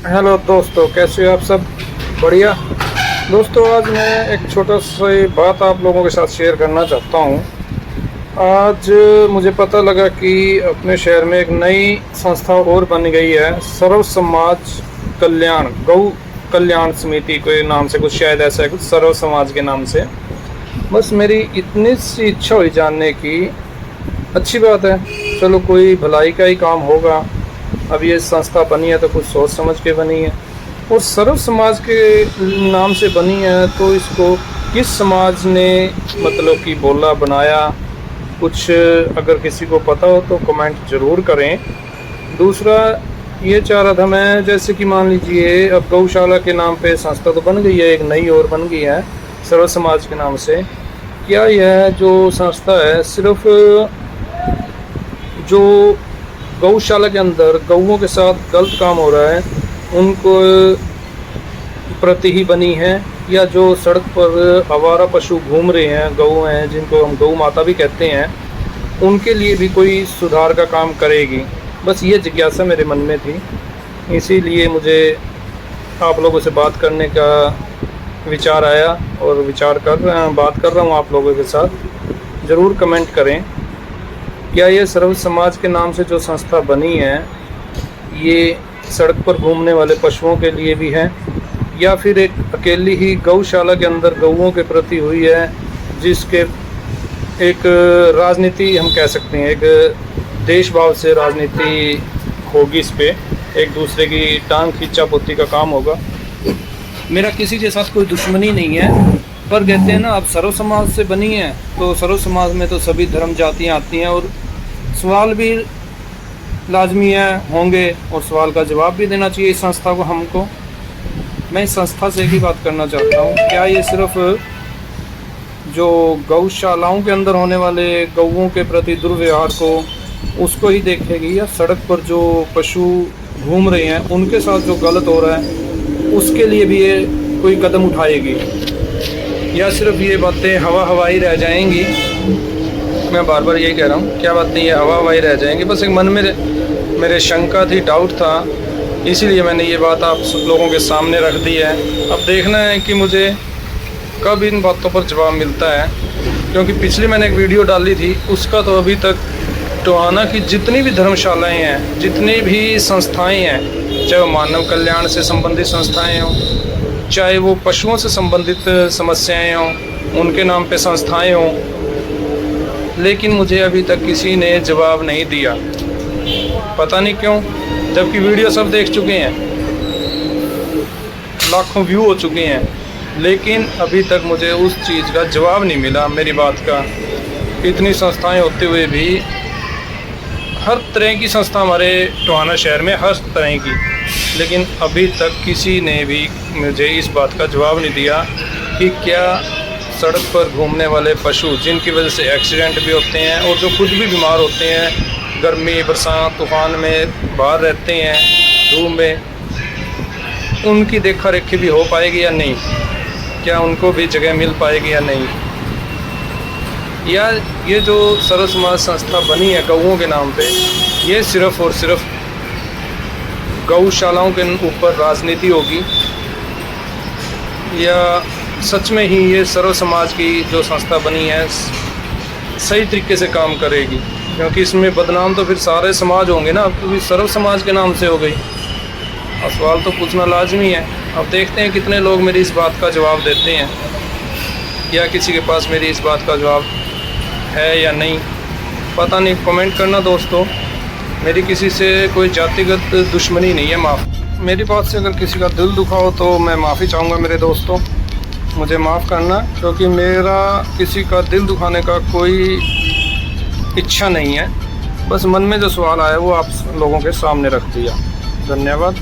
Hello दोस्तों, कैसे हो आप सब? बढ़िया। दोस्तों, आज मैं एक छोटा सी बात आप लोगों के साथ शेयर करना चाहता हूँ। आज मुझे पता लगा कि अपने शहर में एक नई संस्था और बन गई है, सर्व समाज कल्याण गौ कल्याण समिति के नाम से, कुछ शायद ऐसा है, कुछ सर्व समाज के नाम से। बस मेरी इतनी सी इच्छा हुई जानने की। अच्छी बात है, चलो कोई भलाई का ही काम होगा। अब ये संस्था बनी है तो कुछ सोच समझ के बनी है, और सर्व समाज के नाम से बनी है, तो इसको किस समाज ने मतलब कि बोला, बनाया, कुछ अगर किसी को पता हो तो कमेंट ज़रूर करें। दूसरा ये चाह रहा था मैं, जैसे कि मान लीजिए अब गौशाला के नाम पे संस्था तो बन गई है, एक नई और बन गई है सर्व समाज के नाम से। क्या यह जो संस्था है सिर्फ जो गौशाला के अंदर गौओं के साथ गलत काम हो रहा है उनको प्रति ही बनी है, या जो सड़क पर आवारा पशु घूम रहे हैं, गऊ हैं, जिनको हम गौ माता भी कहते हैं, उनके लिए भी कोई सुधार का काम करेगी? बस ये जिज्ञासा मेरे मन में थी, इसीलिए मुझे आप लोगों से बात करने का विचार आया, और बात कर रहा हूँ आप लोगों के साथ। ज़रूर कमेंट करें, क्या ये सर्व समाज के नाम से जो संस्था बनी है ये सड़क पर घूमने वाले पशुओं के लिए भी है, या फिर एक अकेली ही गौशाला के अंदर गौओं के प्रति हुई है, जिसके एक राजनीति हम कह सकते हैं, एक देश भाव से राजनीति होगी, इस पे एक दूसरे की टांग खींचापोती का काम होगा। मेरा किसी के साथ कोई दुश्मनी नहीं है, पर कहते हैं ना, अब सर्व समाज से बनी है तो सर्व समाज में तो सभी धर्म जातियाँ आती हैं, और सवाल भी लाजमी है होंगे, और सवाल का जवाब भी देना चाहिए इस संस्था को हमको। मैं इस संस्था से ही बात करना चाहता हूँ, क्या ये सिर्फ जो गौशालाओं के अंदर होने वाले गौओं के प्रति दुर्व्यवहार को उसको ही देखेगी, या सड़क पर जो पशु घूम रहे हैं उनके साथ जो गलत हो रहा है उसके लिए भी ये कोई कदम उठाएगी, या सिर्फ ये बातें हवा हवाई रह जाएंगी? मैं बार बार यही कह रहा हूँ, क्या बातें ये हवा हवाई रह जाएंगी? बस एक मन में मेरे शंका थी, डाउट था, इसीलिए मैंने ये बात आप लोगों के सामने रख दी है। अब देखना है कि मुझे कब इन बातों पर जवाब मिलता है, क्योंकि पिछली मैंने एक वीडियो डाली थी, उसका तो अभी तक टोहाना की जितनी भी धर्मशालाएँ हैं, जितनी भी संस्थाएँ हैं, चाहे वो मानव कल्याण से संबंधित संस्थाएँ हों, चाहे वो पशुओं से संबंधित समस्याएं हों, उनके नाम पे संस्थाएं हों, लेकिन मुझे अभी तक किसी ने जवाब नहीं दिया। पता नहीं क्यों, जबकि वीडियो सब देख चुके हैं, लाखों व्यू हो चुके हैं, लेकिन अभी तक मुझे उस चीज़ का जवाब नहीं मिला मेरी बात का। इतनी संस्थाएं होते हुए भी, हर तरह की संस्था हमारे टोहाना शहर में, हर तरह की, लेकिन अभी तक किसी ने भी मुझे इस बात का जवाब नहीं दिया कि क्या सड़क पर घूमने वाले पशु, जिनकी वजह से एक्सीडेंट भी होते हैं और जो खुद भी बीमार होते हैं, गर्मी बरसात तूफ़ान में बाहर रहते हैं धूप में, उनकी देखा रेखी भी हो पाएगी या नहीं? क्या उनको भी जगह मिल पाएगी या नहीं? या ये जो सर्व समाज संस्था बनी है गौओं के नाम पे, ये सिर्फ़ और सिर्फ गौशालाओं के ऊपर राजनीति होगी, या सच में ही ये सर्व समाज की जो संस्था बनी है सही तरीके से काम करेगी? क्योंकि इसमें बदनाम तो फिर सारे समाज होंगे ना, क्योंकि सर्व समाज के नाम से हो गई। और सवाल तो पूछना लाजमी है। अब देखते हैं कितने लोग मेरी इस बात का जवाब देते हैं, या किसी के पास मेरी इस बात का जवाब है या नहीं, पता नहीं। कमेंट करना दोस्तों। मेरी किसी से कोई जातिगत दुश्मनी नहीं है, मेरी बात से अगर किसी का दिल दुखा हो तो मैं माफ़ी चाहूँगा मेरे दोस्तों, मुझे माफ़ करना, क्योंकि मेरा किसी का दिल दुखाने का कोई इच्छा नहीं है। बस मन में जो सवाल आया वो आप लोगों के सामने रख दिया। धन्यवाद।